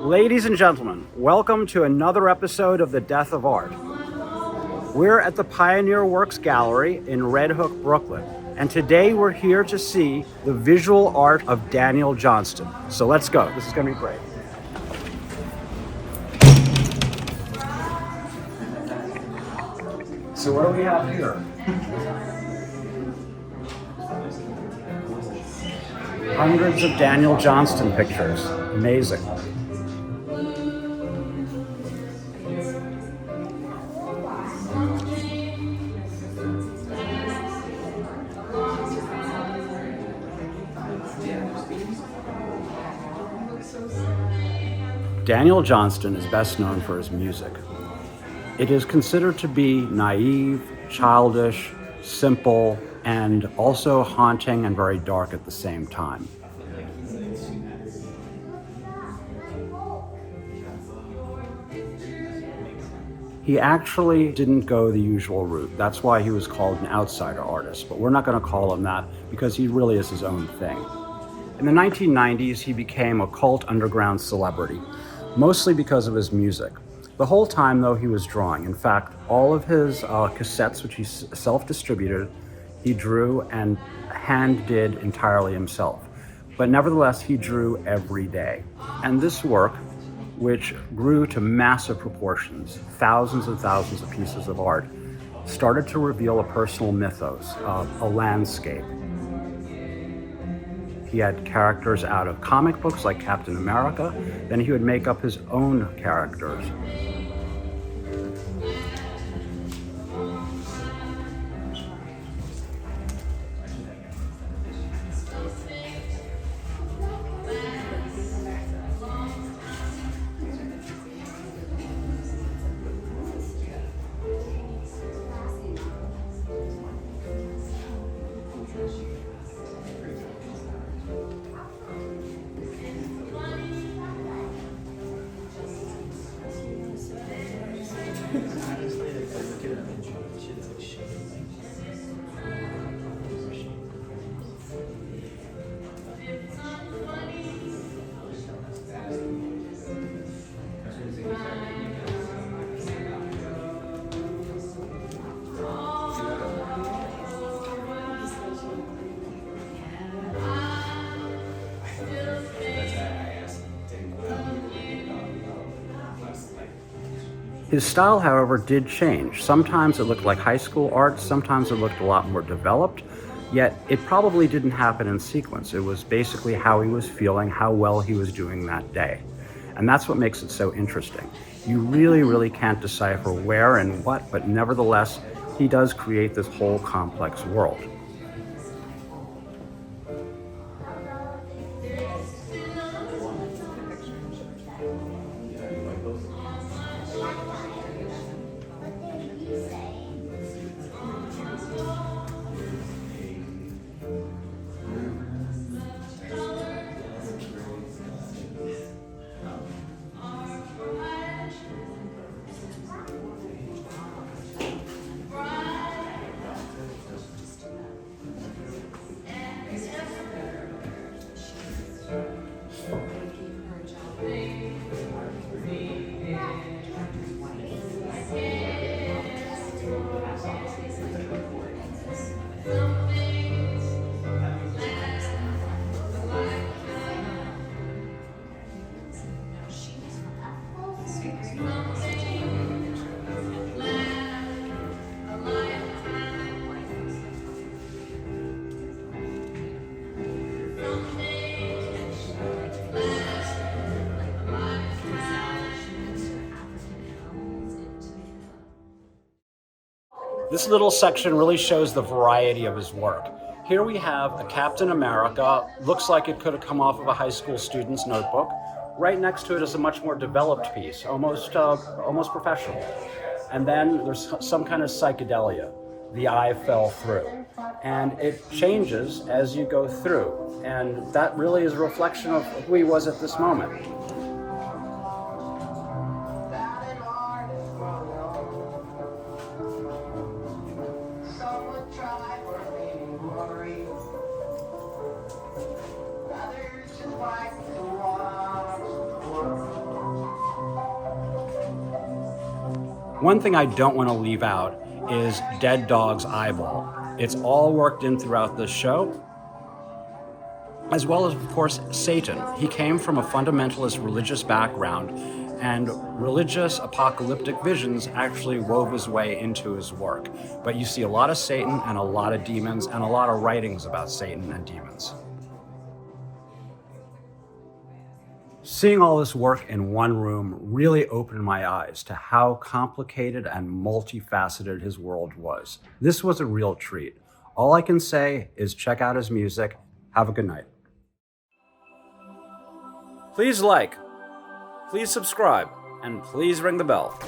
Ladies and gentlemen, welcome to another episode of The Death of Art. We're at the Pioneer Works Gallery in Red Hook, Brooklyn, and today we're here to see the visual art of Daniel Johnston. So let's go. This is going to be great. So what do we have here? Hundreds of Daniel Johnston pictures. Amazing. Daniel Johnston is best known for his music. It is considered to be naive, childish, simple, and also haunting and very dark at the same time. He actually didn't go the usual route. That's why he was called an outsider artist, but we're not going to call him that because he really is his own thing. In the 1990s, he became a cult underground celebrity, mostly because of his music. The whole time, though, he was drawing. In fact, all of his cassettes, which he self-distributed, he drew and hand-did entirely himself. But nevertheless, he drew every day. And this work, which grew to massive proportions, thousands and thousands of pieces of art, started to reveal a personal mythos, a landscape. He had characters out of comic books like Captain America, then he would make up his own characters. His style, however, did change. Sometimes it looked like high school art, sometimes it looked a lot more developed, yet it probably didn't happen in sequence. It was basically how he was feeling, how well he was doing that day. And that's what makes it so interesting. You really can't decipher where and what, but nevertheless, he does create this whole complex world. This little section really shows the variety of his work. Here we have a Captain America, looks like it could have come off of a high school student's notebook. Right next to it is a much more developed piece, almost professional. And then there's some kind of psychedelia. The eye fell through. And it changes as you go through. And that really is a reflection of who he was at this moment. One thing I don't want to leave out is Dead Dog's eyeball. It's all worked in throughout this show, as well as, of course, Satan. He came from a fundamentalist religious background, and religious apocalyptic visions actually wove his way into his work. But you see a lot of Satan and a lot of demons and a lot of writings about Satan and demons. Seeing all this work in one room really opened my eyes to how complicated and multifaceted his world was. This was a real treat. All I can say is check out his music. Have a good night. Please like, please subscribe, and please ring the bell.